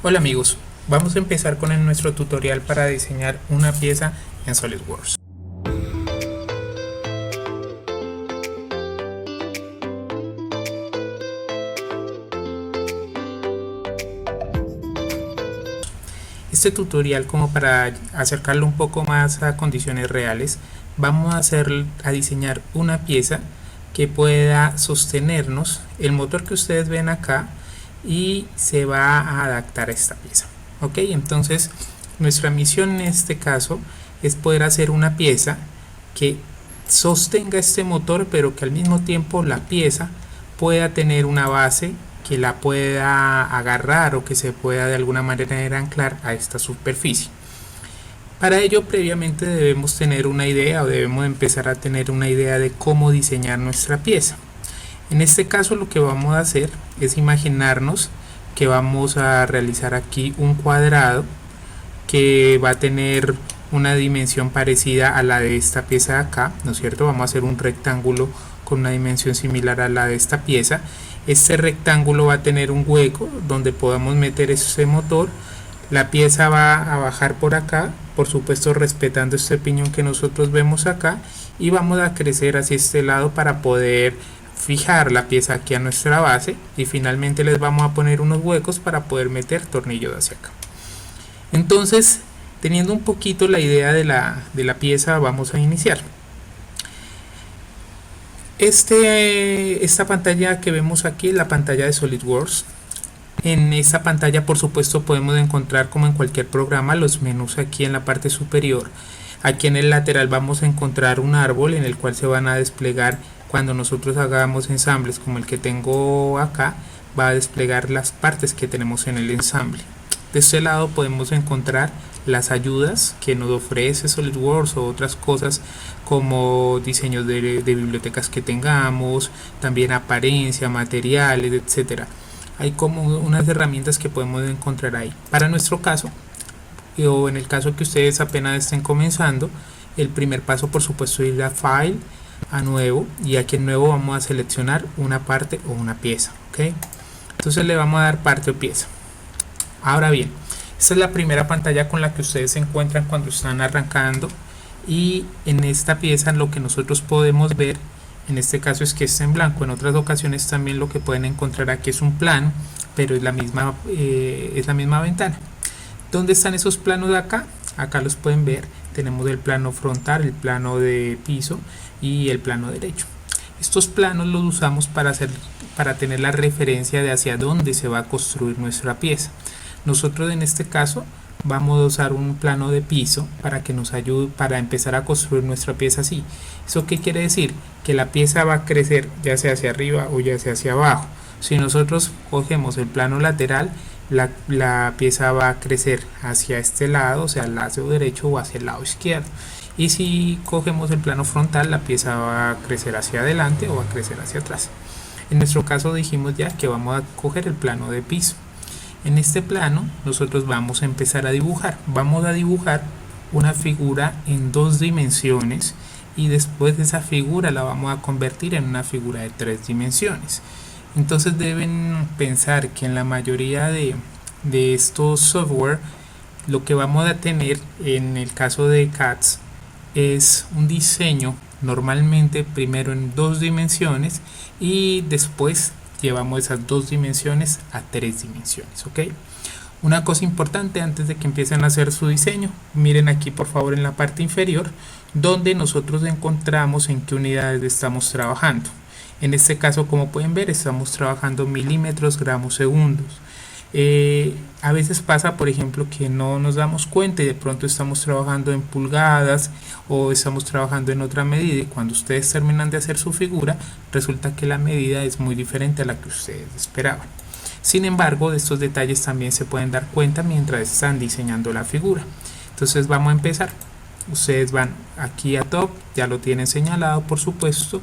Hola amigos, vamos a empezar con nuestro tutorial para diseñar una pieza en SolidWorks. Este tutorial, como para acercarlo un poco más a condiciones reales, vamos a diseñar una pieza que pueda sostenernos el motor que ustedes ven acá y se va a adaptar a esta pieza. Ok, entonces nuestra misión en este caso es poder hacer una pieza que sostenga este motor, pero que al mismo tiempo la pieza pueda tener una base que la pueda agarrar o que se pueda de alguna manera anclar a esta superficie. Para ello, previamente debemos tener una idea, o debemos empezar a tener una idea de cómo diseñar nuestra pieza. En este caso, lo que vamos a hacer es imaginarnos que vamos a realizar aquí un cuadrado que va a tener una dimensión parecida a la de esta pieza de acá, ¿no es cierto? Vamos a hacer un rectángulo con una dimensión similar a la de esta pieza. Este rectángulo va a tener un hueco donde podamos meter ese motor. La pieza va a bajar por acá, por supuesto respetando este piñón que nosotros vemos acá, y vamos a crecer hacia este lado para poder fijar la pieza aquí a nuestra base, y finalmente les vamos a poner unos huecos para poder meter tornillos hacia acá. Entonces, teniendo un poquito la idea de la pieza, vamos a iniciar. Esta pantalla que vemos aquí es la pantalla de SolidWorks. En esta pantalla, por supuesto, podemos encontrar, como en cualquier programa, los menús aquí en la parte superior. Aquí en el lateral vamos a encontrar un árbol en el cual se van a desplegar, cuando nosotros hagamos ensambles como el que tengo acá, va a desplegar las partes que tenemos en el ensamble. De este lado podemos encontrar las ayudas que nos ofrece SolidWorks o otras cosas como diseños de bibliotecas que tengamos, también apariencia, materiales, etcétera. Hay como unas herramientas que podemos encontrar ahí. Para nuestro caso, o en el caso que ustedes apenas estén comenzando, el primer paso por supuesto es ir a File, a Nuevo, y aquí en Nuevo vamos a seleccionar una parte o una pieza. ¿Okay? Entonces le vamos a dar parte o pieza. Ahora bien, esta es la primera pantalla con la que ustedes se encuentran cuando están arrancando, y en esta pieza lo que nosotros podemos ver en este caso es que está en blanco. En otras ocasiones también lo que pueden encontrar aquí es un plano, pero es la misma ventana. ¿Dónde están esos planos de acá? Acá los pueden ver. Tenemos el plano frontal, el plano de piso y el plano derecho. Estos planos los usamos para tener la referencia de hacia dónde se va a construir nuestra pieza. Nosotros en este caso vamos a usar un plano de piso para que nos ayude para empezar a construir nuestra pieza así. ¿Eso qué quiere decir? Que la pieza va a crecer ya sea hacia arriba o ya sea hacia abajo. Si nosotros cogemos el plano lateral, la pieza va a crecer hacia este lado, o sea al lado derecho o hacia el lado izquierdo. Y si cogemos el plano frontal, la pieza va a crecer hacia adelante o va a crecer hacia atrás. En nuestro caso dijimos ya que vamos a coger el plano de piso. En este plano nosotros vamos a empezar a dibujar. Vamos a dibujar una figura en 2 dimensiones, y después de esa figura la vamos a convertir en una figura de 3 dimensiones. Entonces deben pensar que en la mayoría de estos software, lo que vamos a tener en el caso de CAD es un diseño normalmente primero en 2 dimensiones y después llevamos esas 2 dimensiones a 3 dimensiones. ¿Ok? Una cosa importante antes de que empiecen a hacer su diseño, miren aquí por favor en la parte inferior donde nosotros encontramos en qué unidades estamos trabajando. En este caso, como pueden ver, estamos trabajando milímetros, gramos, segundos. A veces pasa, por ejemplo, que no nos damos cuenta y de pronto estamos trabajando en pulgadas o estamos trabajando en otra medida, y cuando ustedes terminan de hacer su figura resulta que la medida es muy diferente a la que ustedes esperaban. Sin embargo, de estos detalles también se pueden dar cuenta mientras están diseñando la figura. Entonces vamos a empezar. Ustedes van aquí a Top, ya lo tienen señalado por supuesto,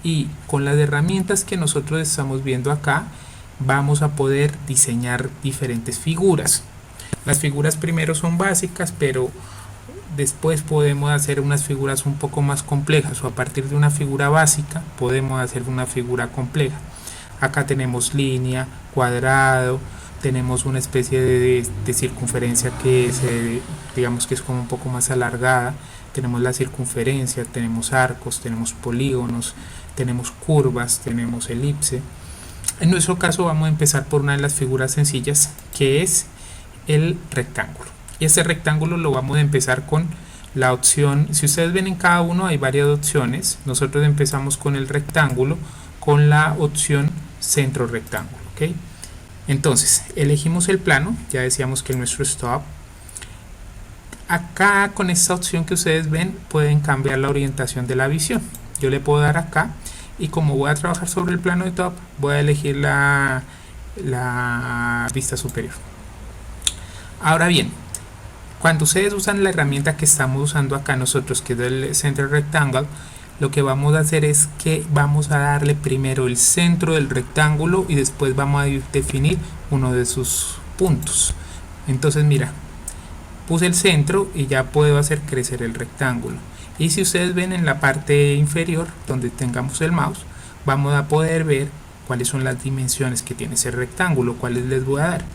y con las herramientas que nosotros estamos viendo acá vamos a poder diseñar diferentes figuras. Las figuras primero son básicas, pero después podemos hacer unas figuras un poco más complejas, o a partir de una figura básica podemos hacer una figura compleja. Acá tenemos línea, cuadrado, tenemos una especie de circunferencia que digamos que es como un poco más alargada, tenemos la circunferencia, tenemos arcos, tenemos polígonos, tenemos curvas, tenemos elipse. En nuestro caso vamos a empezar por una de las figuras sencillas, que es el rectángulo. Y este rectángulo lo vamos a empezar con la opción, si ustedes ven en cada uno hay varias opciones, nosotros empezamos con el rectángulo, con la opción centro rectángulo, ¿ok? Entonces, elegimos el plano, ya decíamos que nuestro stop. Acá con esta opción que ustedes ven pueden cambiar la orientación de la visión. Yo le puedo dar acá y como voy a trabajar sobre el plano de top, voy a elegir la vista superior. Ahora bien, cuando ustedes usan la herramienta que estamos usando acá nosotros, que es el Center Rectangle, lo que vamos a hacer es que vamos a darle primero el centro del rectángulo y después vamos a definir uno de sus puntos. Entonces mira, puse el centro y ya puedo hacer crecer el rectángulo. Y si ustedes ven en la parte inferior donde tengamos el mouse, vamos a poder ver cuáles son las dimensiones que tiene ese rectángulo, cuáles les voy a dar.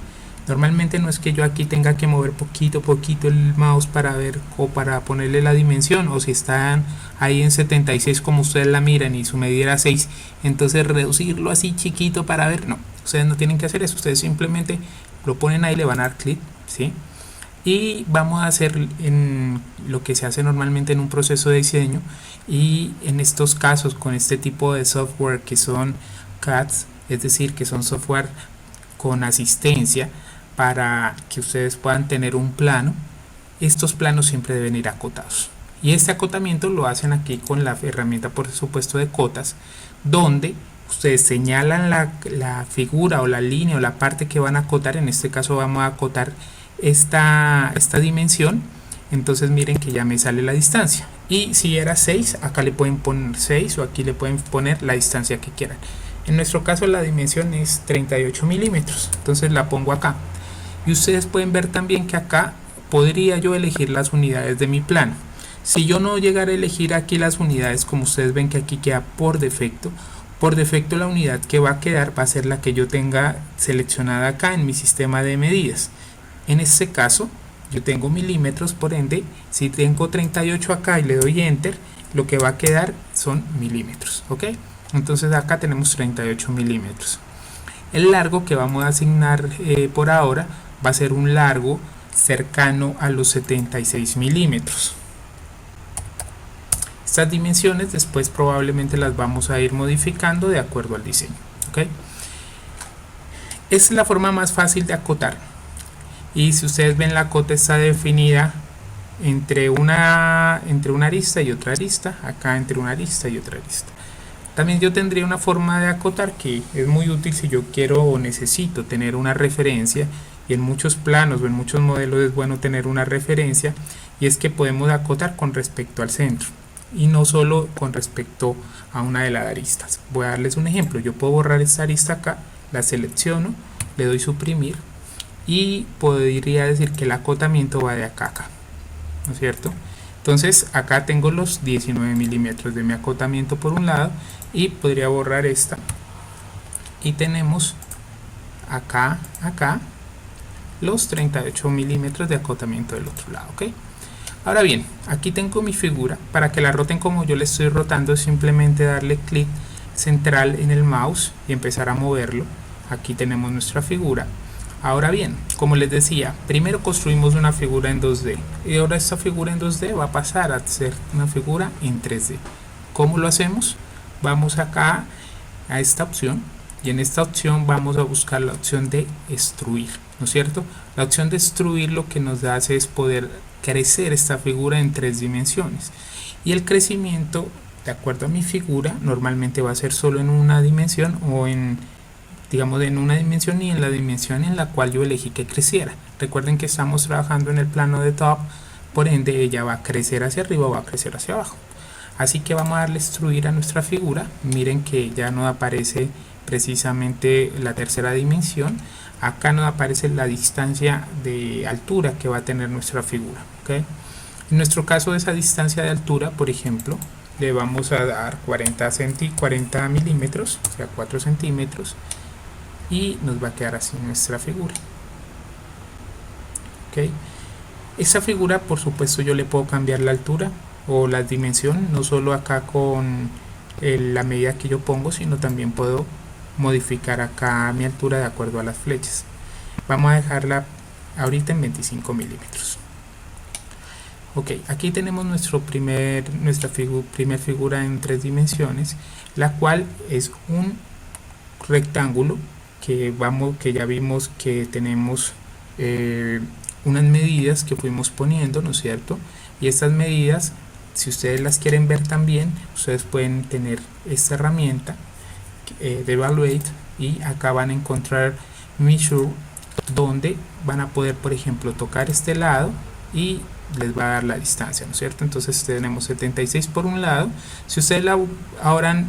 Normalmente no es que yo aquí tenga que mover poquito el mouse para ver o para ponerle la dimensión, o si están ahí en 76 como ustedes la miran y su medida era 6, entonces reducirlo así chiquito para ver, no, ustedes no tienen que hacer eso, ustedes simplemente lo ponen ahí, le van a dar clic, ¿sí? Y vamos a hacer en lo que se hace normalmente en un proceso de diseño, y en estos casos con este tipo de software que son CADs, es decir, que son software con asistencia para que ustedes puedan tener un plano, estos planos siempre deben ir acotados. Y este acotamiento lo hacen aquí con la herramienta, por supuesto, de cotas, donde ustedes señalan la figura o la línea o la parte que van a acotar. En este caso vamos a acotar esta dimensión. Entonces miren que ya me sale la distancia. Y si era 6, acá le pueden poner 6 o aquí le pueden poner la distancia que quieran. En nuestro caso la dimensión es 38 milímetros. Entonces la pongo acá. Y ustedes pueden ver también que acá podría yo elegir las unidades de mi plano. Si yo no llegara a elegir aquí las unidades, como ustedes ven que aquí queda por defecto la unidad que va a quedar va a ser la que yo tenga seleccionada acá en mi sistema de medidas. En este caso yo tengo milímetros, por ende si tengo 38 acá y le doy enter, lo que va a quedar son milímetros, ¿ok? Entonces acá tenemos 38 milímetros. El largo que vamos a asignar por ahora va a ser un largo cercano a los 76 milímetros. Estas dimensiones después probablemente las vamos a ir modificando de acuerdo al diseño, ¿ok? Es la forma más fácil de acotar. Y si ustedes ven, la cota está definida entre una arista y otra arista, acá entre una arista y otra arista. También yo tendría una forma de acotar que es muy útil si yo quiero o necesito tener una referencia, y en muchos planos o en muchos modelos es bueno tener una referencia, y es que podemos acotar con respecto al centro y no solo con respecto a una de las aristas. Voy a darles un ejemplo. Yo puedo borrar esta arista acá, la selecciono, le doy suprimir y podría decir que el acotamiento va de acá a acá, ¿no es cierto? Entonces acá tengo los 19 milímetros de mi acotamiento por un lado, y podría borrar esta y tenemos acá los 38 milímetros de acotamiento del otro lado, ¿ok? Ahora bien, aquí tengo mi figura. Para que la roten como yo le estoy rotando, es simplemente darle clic central en el mouse y empezar a moverlo. Aquí tenemos nuestra figura. Ahora bien, como les decía, primero construimos una figura en 2D y ahora esta figura en 2D va a pasar a ser una figura en 3D. ¿Cómo lo hacemos? Vamos acá a esta opción y en esta opción vamos a buscar la opción de extruir, ¿no es cierto? La opción de extruir lo que nos hace es poder crecer esta figura en 3 dimensiones, y el crecimiento, de acuerdo a mi figura, normalmente va a ser solo en una dimensión, o en una dimensión y en la dimensión en la cual yo elegí que creciera. Recuerden que estamos trabajando en el plano de top, por ende ella va a crecer hacia arriba o va a crecer hacia abajo. Así que vamos a darle extruir a nuestra figura. Miren que ya no aparece precisamente la tercera dimensión. Acá nos aparece la distancia de altura que va a tener nuestra figura, ¿okay? En nuestro caso, de esa distancia de altura, por ejemplo, le vamos a dar 40 milímetros, o sea 4 centímetros, y nos va a quedar así nuestra figura. Ok, esta figura por supuesto yo le puedo cambiar la altura o la dimensión, no solo acá con la medida que yo pongo, sino también puedo modificar acá mi altura de acuerdo a las flechas. Vamos a dejarla ahorita en 25 milímetros. Ok, aquí tenemos nuestra primer figura en 3 dimensiones, la cual es un rectángulo que ya vimos que tenemos unas medidas que fuimos poniendo, ¿no es cierto? Y estas medidas, si ustedes las quieren ver también, ustedes pueden tener esta herramienta de Evaluate, y acá van a encontrar Measure, donde van a poder, por ejemplo, tocar este lado y les va a dar la distancia, ¿no es cierto? Entonces tenemos 76 por un lado. Si ustedes ahora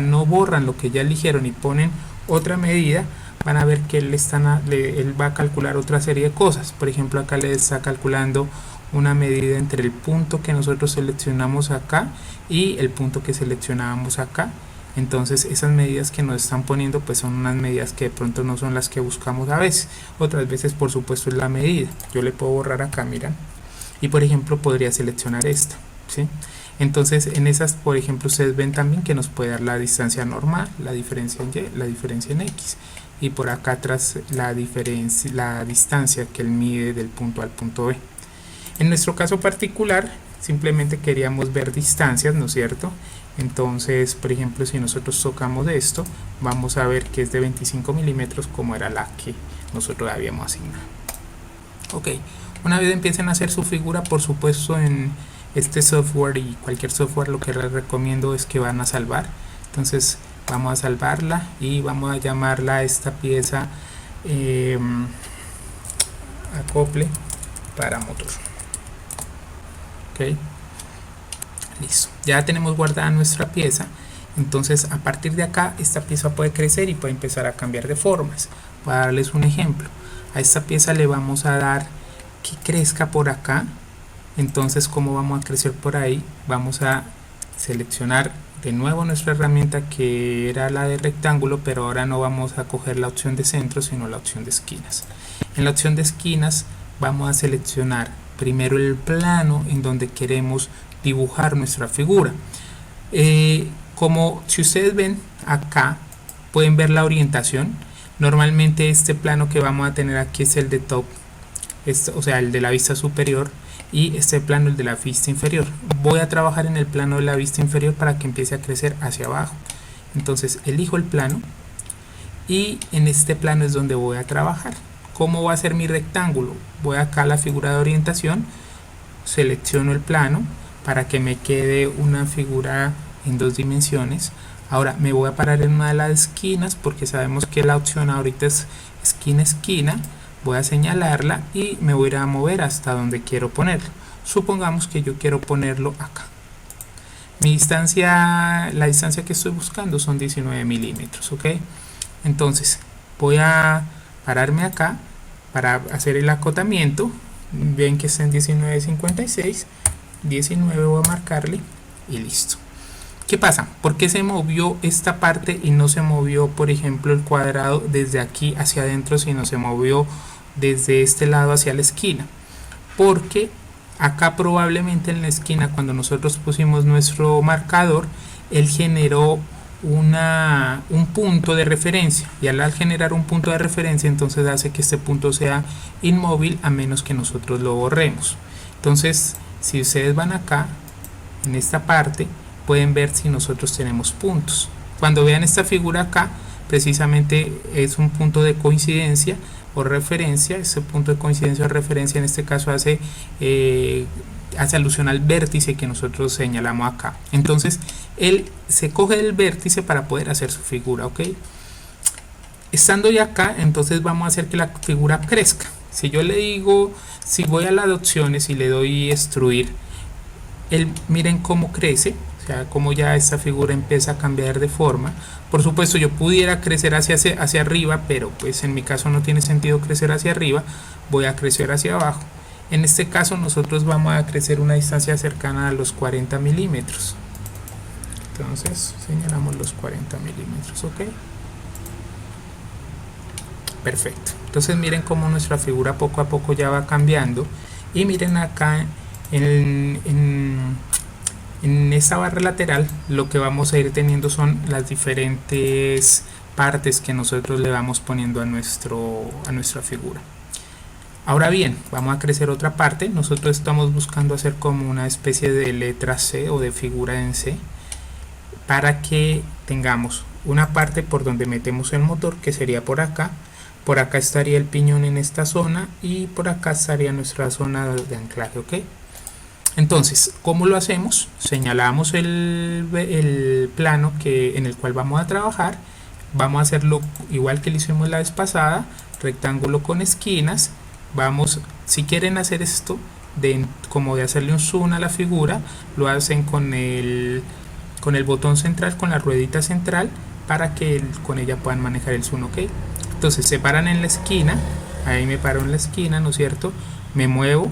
no borran lo que ya eligieron y ponen otra medida, van a ver que él va a calcular otra serie de cosas. Por ejemplo, acá le está calculando una medida entre el punto que nosotros seleccionamos acá y el punto que seleccionábamos acá. Entonces esas medidas que nos están poniendo pues son unas medidas que de pronto no son las que buscamos a veces. Otras veces por supuesto es la medida. Yo le puedo borrar acá, miran, y por ejemplo podría seleccionar esta, ¿sí? Entonces en esas, por ejemplo, ustedes ven también que nos puede dar la distancia normal, la diferencia en Y, la diferencia en X, y por acá atrás la distancia que él mide del punto A al punto B. En nuestro caso particular simplemente queríamos ver distancias, ¿no es cierto? Entonces, por ejemplo, si nosotros tocamos esto, vamos a ver que es de 25 milímetros, como era la que nosotros habíamos asignado. Ok, una vez empiecen a hacer su figura, por supuesto en este software y cualquier software, lo que les recomiendo es que van a salvar. Entonces vamos a salvarla y vamos a llamarla a esta pieza acople para motor. Ok, listo, ya tenemos guardada nuestra pieza. Entonces a partir de acá esta pieza puede crecer y puede empezar a cambiar de formas. Para darles un ejemplo, a esta pieza le vamos a dar que crezca por acá. Entonces, como vamos a crecer por ahí, vamos a seleccionar de nuevo nuestra herramienta que era la de rectángulo, pero ahora no vamos a coger la opción de centro sino la opción de esquinas. En la opción de esquinas vamos a seleccionar primero el plano en donde queremos dibujar nuestra figura. Como si ustedes ven acá, pueden ver la orientación. Normalmente este plano que vamos a tener aquí es el de top, o sea el de la vista superior, y este plano el de la vista inferior. Voy a trabajar en el plano de la vista inferior para que empiece a crecer hacia abajo. Entonces elijo el plano y en este plano es donde voy a trabajar. ¿Cómo va a ser mi rectángulo? Voy acá a la figura de orientación, selecciono el plano para que me quede una figura en 2 dimensiones. Ahora me voy a parar en una de las esquinas porque sabemos que la opción ahorita es esquina esquina. Voy a señalarla y me voy a ir a mover hasta donde quiero ponerlo. Supongamos que yo quiero ponerlo acá. La distancia que estoy buscando son 19 milímetros, ¿ok? Entonces voy a pararme acá para hacer el acotamiento. Ven que está en 19.56, 19 voy a marcarle y listo. ¿Qué pasa? ¿Por qué se movió esta parte y no se movió, por ejemplo, el cuadrado desde aquí hacia adentro, sino se movió desde este lado hacia la esquina? Porque acá probablemente en la esquina, cuando nosotros pusimos nuestro marcador, él generó un punto de referencia, y al generar un punto de referencia entonces hace que este punto sea inmóvil a menos que nosotros lo borremos. Entonces si ustedes van acá en esta parte pueden ver si nosotros tenemos puntos. Cuando vean esta figura acá, precisamente es un punto de coincidencia o referencia. Ese punto de coincidencia o referencia en este caso hace alusión al vértice que nosotros señalamos acá. Entonces él se coge del vértice para poder hacer su figura, ¿ok? Estando ya acá, entonces vamos a hacer que la figura crezca. Si yo le digo, si voy a las opciones y le doy extruir, miren cómo crece. O sea, como ya esta figura empieza a cambiar de forma. Por supuesto yo pudiera crecer hacia arriba, pero pues en mi caso no tiene sentido crecer hacia arriba. Voy a crecer hacia abajo. En este caso nosotros vamos a crecer una distancia cercana a los 40 milímetros. Entonces señalamos los 40 milímetros, ok. Perfecto. Entonces miren cómo nuestra figura poco a poco ya va cambiando. Y miren acá en esta barra lateral lo que vamos a ir teniendo son las diferentes partes que nosotros le vamos poniendo a nuestra figura. Ahora bien, vamos a crecer otra parte. Nosotros estamos buscando hacer como una especie de letra C o de figura en C, para que tengamos una parte por donde metemos el motor, que sería por acá. Por acá estaría el piñón en esta zona y por acá estaría nuestra zona de anclaje, ¿ok? Entonces, ¿cómo lo hacemos? Señalamos el plano en el cual vamos a trabajar. Vamos a hacerlo igual que lo hicimos la vez pasada, rectángulo con esquinas. Vamos, si quieren hacer esto, como de hacerle un zoom a la figura, lo hacen con el botón central, con la ruedita central, para que con ella puedan manejar el zoom, ¿ok? Entonces se paran en la esquina, ahí me paro en la esquina, ¿no es cierto? Me muevo.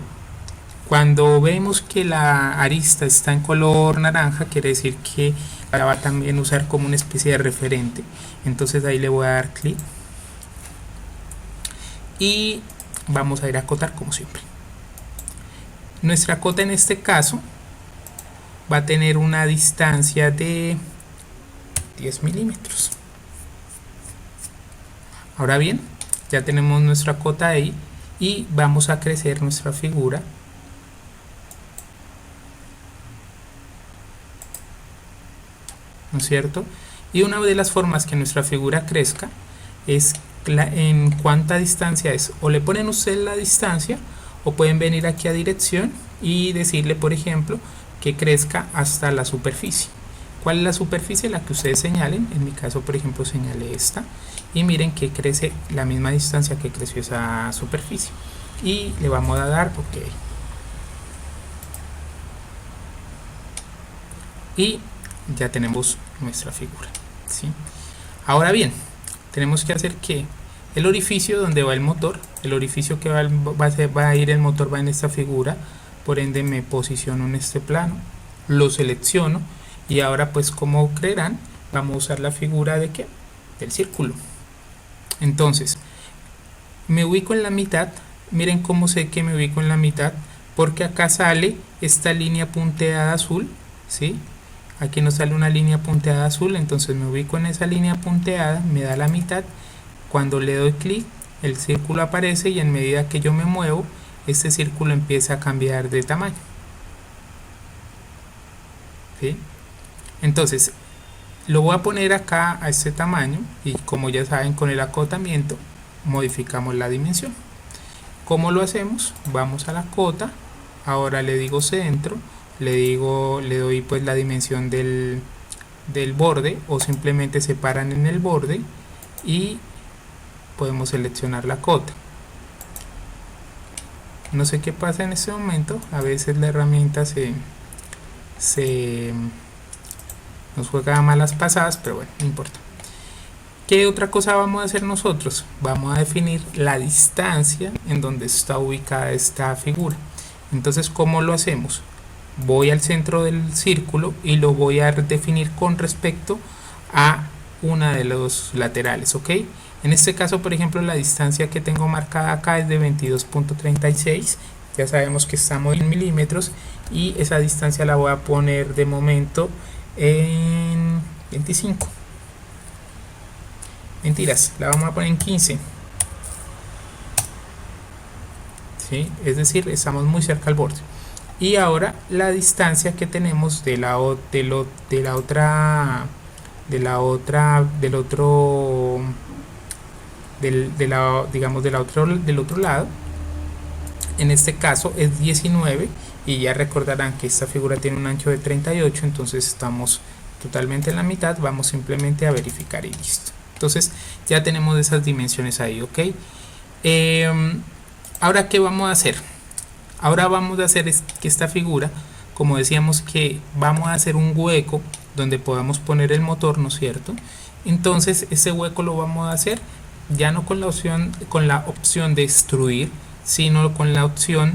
Cuando vemos que la arista está en color naranja, quiere decir que la va a también usar como una especie de referente. Entonces ahí le voy a dar clic y vamos a ir a acotar como siempre. Nuestra cota en este caso va a tener una distancia de 10 milímetros. Ahora bien, ya tenemos nuestra cota ahí y vamos a crecer nuestra figura. ¿No es cierto? Y una de las formas que nuestra figura crezca es en cuánta distancia es. O le ponen ustedes la distancia, o pueden venir aquí a dirección y decirle, por ejemplo, que crezca hasta la superficie. ¿Cuál es la superficie? La que ustedes señalen. En mi caso, por ejemplo, señalé esta. Y miren que crece la misma distancia que creció esa superficie. Y le vamos a dar OK. Y ya tenemos nuestra figura, ¿sí? Ahora bien, tenemos que hacer que el orificio donde va el motor, el orificio que va a ir el motor va en esta figura. Por ende me posiciono en este plano, lo selecciono y ahora pues como creerán vamos a usar la figura de ¿qué? Del círculo. Entonces me ubico en la mitad. Miren cómo sé que me ubico en la mitad, porque acá sale esta línea punteada azul, ¿sí? Aquí nos sale una línea punteada azul, entonces me ubico en esa línea punteada, me da la mitad. Cuando le doy clic, el círculo aparece y en medida que yo me muevo, este círculo empieza a cambiar de tamaño, ¿sí? Entonces lo voy a poner acá a este tamaño y como ya saben, con el acotamiento modificamos la dimensión. ¿Cómo lo hacemos? Vamos a la cota, ahora le digo centro, le doy pues la dimensión del borde, o simplemente se paran en el borde y podemos seleccionar la cota. No sé qué pasa en este momento, a veces la herramienta nos juega malas pasadas, pero bueno, no importa. ¿Qué otra cosa vamos a hacer nosotros? Vamos a definir la distancia en donde está ubicada esta figura. Entonces, ¿cómo lo hacemos? Voy al centro del círculo y lo voy a definir con respecto a una de los laterales, ¿ok? En este caso, por ejemplo, la distancia que tengo marcada acá es de 22.36. Ya sabemos que estamos en milímetros y esa distancia la voy a poner de momento en 25. Mentiras, la vamos a poner en 15. ¿Sí? Es decir, estamos muy cerca al borde. Y ahora la distancia que tenemos del otro lado, en este caso es 19, y ya recordarán que esta figura tiene un ancho de 38, entonces estamos totalmente en la mitad. Vamos simplemente a verificar y listo. Entonces ya tenemos esas dimensiones ahí, ¿ok? Ahora, ¿qué vamos a hacer? Ahora vamos a hacer que esta figura, como decíamos, que vamos a hacer un hueco donde podamos poner el motor, ¿no es cierto? Entonces ese hueco lo vamos a hacer ya no con la opción de extruir, sino con la opción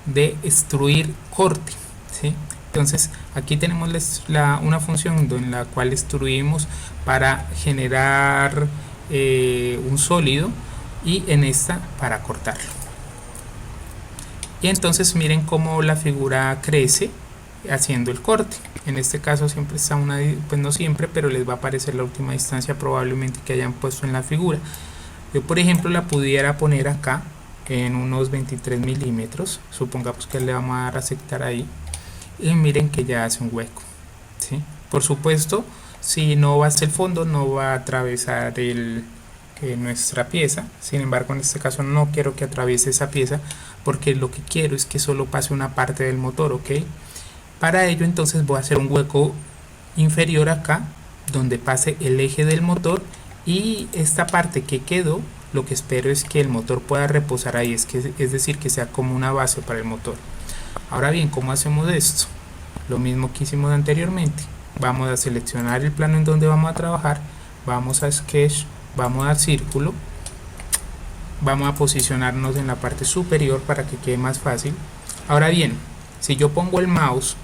de extruir corte, ¿sí? Entonces aquí tenemos una función en la cual extruimos para generar un sólido, y en esta para cortarlo. Y entonces miren cómo la figura crece haciendo el corte. En este caso siempre está una, pues no siempre, pero les va a aparecer la última distancia probablemente que hayan puesto en la figura. Yo por ejemplo la pudiera poner acá en unos 23 milímetros, supongamos que le vamos a dar a aceptar ahí, y miren que ya hace un hueco, ¿sí? Por supuesto, si no va hasta el fondo no va a atravesar nuestra pieza. Sin embargo, en este caso no quiero que atraviese esa pieza porque lo que quiero es que solo pase una parte del motor, ¿ok? Para ello entonces voy a hacer un hueco inferior acá donde pase el eje del motor, y esta parte que quedó lo que espero es que el motor pueda reposar ahí, es decir, que sea como una base para el motor. Ahora bien, ¿cómo hacemos esto? Lo mismo que hicimos anteriormente. Vamos a seleccionar el plano en donde vamos a trabajar, vamos a Sketch, vamos a dar círculo, vamos a posicionarnos en la parte superior para que quede más fácil. Ahora bien, si yo pongo el mouse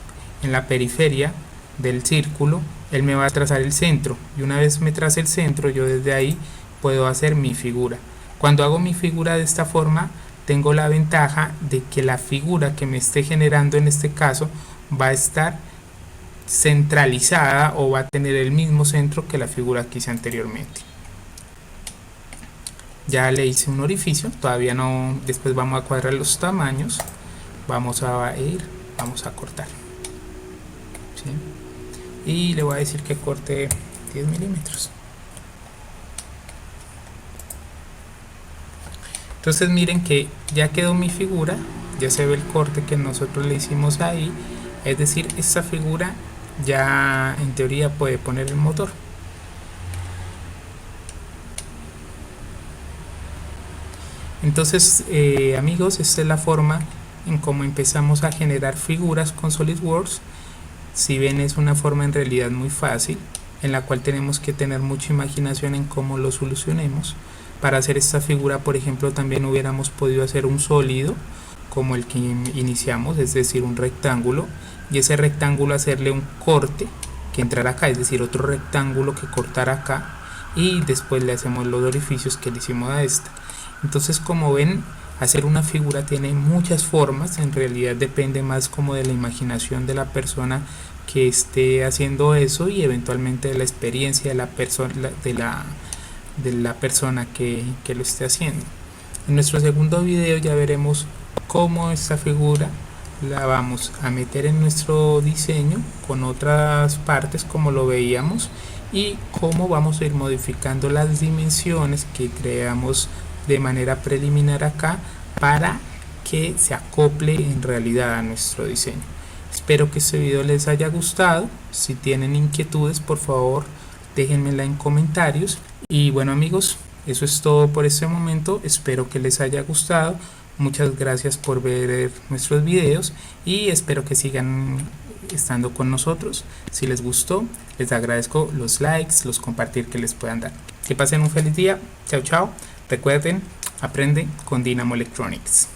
en la periferia del círculo, él me va a trazar el centro, y una vez me trace el centro, yo desde ahí puedo hacer mi figura. Cuando hago mi figura de esta forma, tengo la ventaja de que la figura que me esté generando en este caso va a estar centralizada o va a tener el mismo centro que la figura que hice anteriormente. Ya le hice un orificio, todavía no, después vamos a cuadrar los tamaños, vamos a cortar, ¿sí? Y le voy a decir que corte 10 milímetros. Entonces miren que ya quedó mi figura, ya se ve el corte que nosotros le hicimos ahí, es decir, esta figura ya en teoría puede poner el motor. Entonces amigos, esta es la forma en cómo empezamos a generar figuras con SolidWorks. Si ven, es una forma en realidad muy fácil, en la cual tenemos que tener mucha imaginación en cómo lo solucionemos. Para hacer esta figura, por ejemplo, también hubiéramos podido hacer un sólido como el que iniciamos, es decir, un rectángulo, y ese rectángulo hacerle un corte que entrara acá, es decir, otro rectángulo que cortara acá, y después le hacemos los orificios que le hicimos a esta. Entonces, como ven, hacer una figura tiene muchas formas, en realidad depende más como de la imaginación de la persona que esté haciendo eso, y eventualmente de la experiencia de la persona que lo esté haciendo. En nuestro segundo video ya veremos cómo esta figura la vamos a meter en nuestro diseño con otras partes como lo veíamos, y cómo vamos a ir modificando las dimensiones que creamos de manera preliminar acá para que se acople en realidad a nuestro diseño. Espero que este video les haya gustado. Si tienen inquietudes, por favor déjenmela en comentarios. Y bueno amigos, eso es todo por este momento. Espero que les haya gustado. Muchas gracias por ver nuestros videos y espero que sigan estando con nosotros. Si les gustó, les agradezco los likes, los compartir que les puedan dar. Que pasen un feliz día. Chao, chao. Recuerden, aprende con Dynamo Electronics.